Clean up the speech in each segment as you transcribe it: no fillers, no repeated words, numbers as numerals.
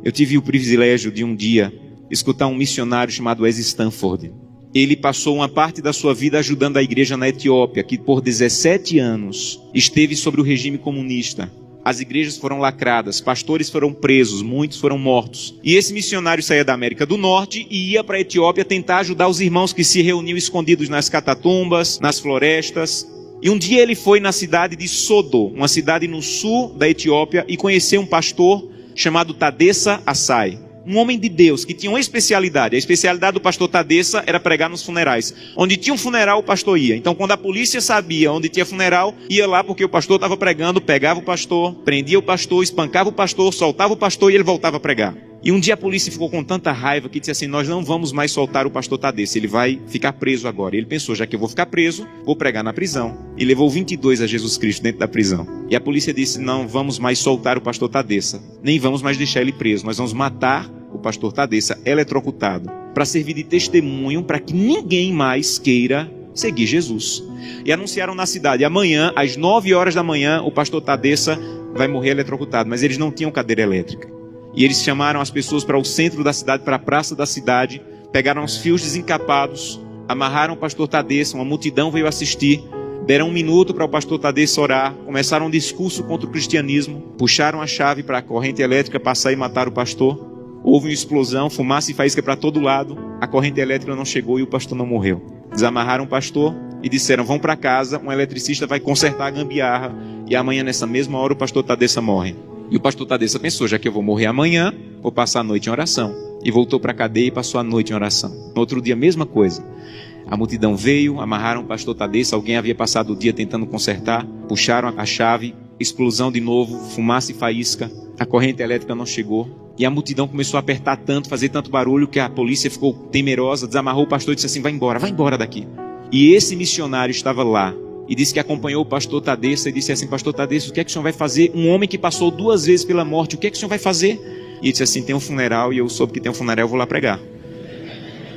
Eu tive o privilégio de um dia escutar um missionário chamado Wes Stanford. Ele passou uma parte da sua vida ajudando a igreja na Etiópia, que por 17 anos esteve sobre o regime comunista. As igrejas foram lacradas, pastores foram presos, muitos foram mortos. E esse missionário saía da América do Norte e ia para a Etiópia tentar ajudar os irmãos que se reuniam escondidos nas catatumbas, nas florestas. E um dia ele foi na cidade de Sodo, uma cidade no sul da Etiópia, e conheceu um pastor chamado Tadessa Assai. Um homem de Deus que tinha uma especialidade. A especialidade do pastor Tadessa era pregar nos funerais. Onde tinha um funeral, o pastor ia. Então, quando a polícia sabia onde tinha funeral, ia lá porque o pastor estava pregando, pegava o pastor, prendia o pastor, espancava o pastor, soltava o pastor e ele voltava a pregar. E um dia a polícia ficou com tanta raiva que disse assim: nós não vamos mais soltar o pastor Tadessa, ele vai ficar preso agora. E ele pensou: já que eu vou ficar preso, vou pregar na prisão. E levou 22 a Jesus Cristo dentro da prisão. E a polícia disse: não vamos mais soltar o pastor Tadessa, nem vamos mais deixar ele preso, nós vamos matar o pastor Tadessa eletrocutado, para servir de testemunho para que ninguém mais queira seguir Jesus. E anunciaram na cidade: amanhã, às 9 horas da manhã, o pastor Tadessa vai morrer eletrocutado. Mas eles não tinham cadeira elétrica. E eles chamaram as pessoas para o centro da cidade, para a praça da cidade, pegaram os fios desencapados, amarraram o pastor Tadessa, uma multidão veio assistir, deram 1 minuto para o pastor Tadessa orar, começaram um discurso contra o cristianismo, puxaram a chave para a corrente elétrica passar e matar o pastor. Houve uma explosão, fumaça e faísca para todo lado, a corrente elétrica não chegou e o pastor não morreu. Desamarraram o pastor e disseram: vão para casa, um eletricista vai consertar a gambiarra e amanhã nessa mesma hora o pastor Tadessa morre. E o pastor Tadessa pensou: já que eu vou morrer amanhã, vou passar a noite em oração. E voltou para a cadeia e passou a noite em oração. No outro dia, a mesma coisa. A multidão veio, amarraram o pastor Tadessa, alguém havia passado o dia tentando consertar, puxaram a chave, explosão de novo, fumaça e faísca, a corrente elétrica não chegou. E a multidão começou a apertar tanto, fazer tanto barulho, que a polícia ficou temerosa, desamarrou o pastor e disse assim: vai embora daqui. E esse missionário estava lá, e disse que acompanhou o pastor Tadessa, e disse assim: pastor Tadessa, o que é que o senhor vai fazer? Um homem que passou 2 vezes pela morte, o que é que o senhor vai fazer? E ele disse assim: tem um funeral, e eu soube que tem um funeral, eu vou lá pregar.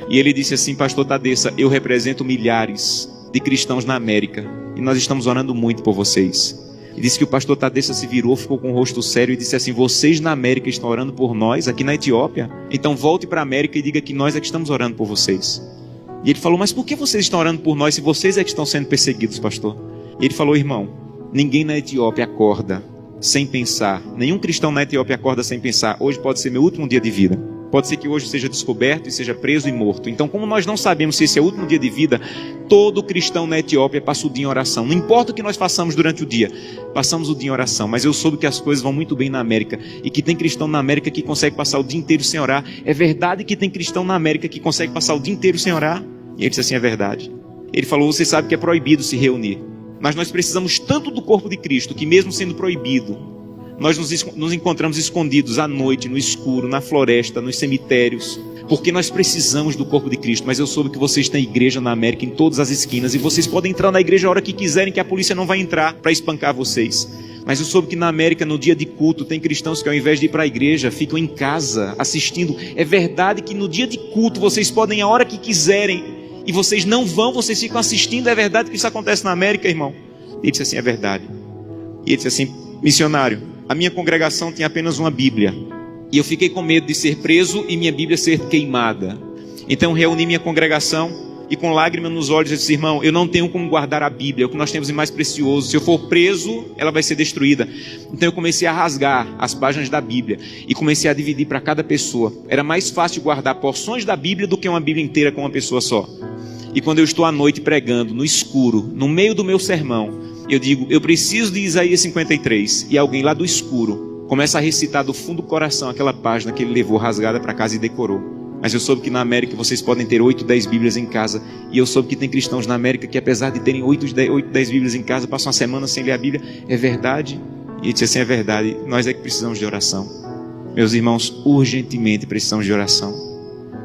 E ele disse assim: pastor Tadessa, eu represento milhares de cristãos na América, e nós estamos orando muito por vocês. E disse que o pastor Tadessa se virou, ficou com o rosto sério e disse assim: vocês na América estão orando por nós, aqui na Etiópia? Então volte para a América e diga que nós é que estamos orando por vocês. E ele falou: mas por que vocês estão orando por nós se vocês é que estão sendo perseguidos, pastor? E ele falou: irmão, ninguém na Etiópia acorda sem pensar, nenhum cristão na Etiópia acorda sem pensar: hoje pode ser meu último dia de vida. Pode ser que hoje seja descoberto e seja preso e morto. Então, como nós não sabemos se esse é o último dia de vida, todo cristão na Etiópia passa o dia em oração. Não importa o que nós façamos durante o dia, passamos o dia em oração. Mas eu soube que as coisas vão muito bem na América, e que tem cristão na América que consegue passar o dia inteiro sem orar. É verdade que tem cristão na América que consegue passar o dia inteiro sem orar? E ele disse assim: é verdade. Ele falou: você sabe que é proibido se reunir, mas nós precisamos tanto do corpo de Cristo, que mesmo sendo proibido, nós nos encontramos escondidos à noite, no escuro, na floresta, nos cemitérios, porque nós precisamos do corpo de Cristo. Mas eu soube que vocês têm igreja na América em todas as esquinas, e vocês podem entrar na igreja a hora que quiserem, que a polícia não vai entrar para espancar vocês. Mas eu soube que na América, no dia de culto, tem cristãos que ao invés de ir para a igreja, ficam em casa assistindo. É verdade que no dia de culto vocês podem ir a hora que quiserem, e vocês não vão, vocês ficam assistindo. É verdade que isso acontece na América, irmão? Ele disse assim: é verdade. E ele disse assim: missionário, a minha congregação tinha apenas uma Bíblia, e eu fiquei com medo de ser preso e minha Bíblia ser queimada. Então reuni minha congregação e com lágrimas nos olhos eu disse: irmão, eu não tenho como guardar a Bíblia, é o que nós temos de mais precioso. Se eu for preso, ela vai ser destruída. Então eu comecei a rasgar as páginas da Bíblia e comecei a dividir para cada pessoa. Era mais fácil guardar porções da Bíblia do que uma Bíblia inteira com uma pessoa só. E quando eu estou à noite pregando, no escuro, no meio do meu sermão, eu digo: eu preciso de Isaías 53. E alguém lá do escuro começa a recitar do fundo do coração aquela página que ele levou rasgada para casa e decorou. Mas eu soube que na América vocês podem ter 8, 10 Bíblias em casa. E eu soube que tem cristãos na América que, apesar de terem 8, 10 Bíblias em casa, passam uma semana sem ler a Bíblia. É verdade? E ele disse assim: é verdade, nós é que precisamos de oração. Meus irmãos, urgentemente precisamos de oração.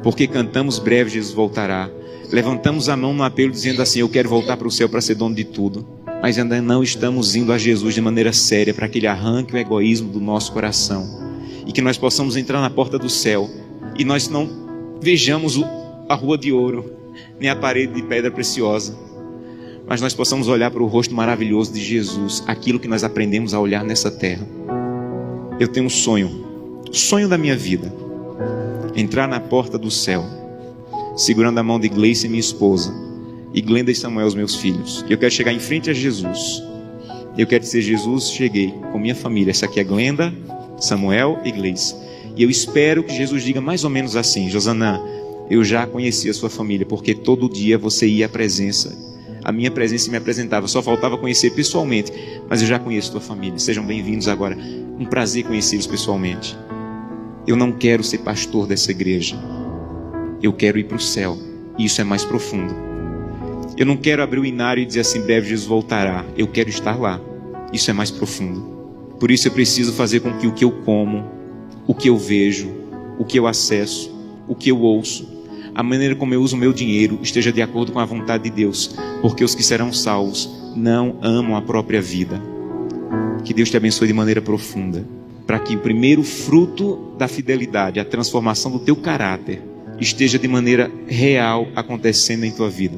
Porque cantamos: breve Jesus voltará. Levantamos a mão no apelo dizendo assim: eu quero voltar para o céu para ser dono de tudo. Mas ainda não estamos indo a Jesus de maneira séria, para que Ele arranque o egoísmo do nosso coração, e que nós possamos entrar na porta do céu, e nós não vejamos a rua de ouro, nem a parede de pedra preciosa, mas nós possamos olhar para o rosto maravilhoso de Jesus, aquilo que nós aprendemos a olhar nessa terra. Eu tenho um sonho sonho da minha vida: entrar na porta do céu, segurando a mão de Gleice, minha esposa, e Glenda e Samuel, os meus filhos. Eu quero chegar em frente a Jesus. Eu quero dizer: Jesus, cheguei com minha família. Essa aqui é Glenda, Samuel e Gleice. E eu espero que Jesus diga mais ou menos assim: Josanã, eu já conheci a sua família, porque todo dia você ia à presença. A minha presença me apresentava, só faltava conhecer pessoalmente, mas eu já conheço a tua família. Sejam bem-vindos agora. Um prazer conhecê-los pessoalmente. Eu não quero ser pastor dessa igreja. Eu quero ir para o céu. E isso é mais profundo. Eu não quero abrir o inário e dizer assim: breve Jesus voltará. Eu quero estar lá. Isso é mais profundo. Por isso eu preciso fazer com que o que eu como, o que eu vejo, o que eu acesso, o que eu ouço, a maneira como eu uso o meu dinheiro esteja de acordo com a vontade de Deus. Porque os que serão salvos não amam a própria vida. Que Deus te abençoe de maneira profunda, para que o primeiro fruto da fidelidade, a transformação do teu caráter, esteja de maneira real acontecendo em tua vida.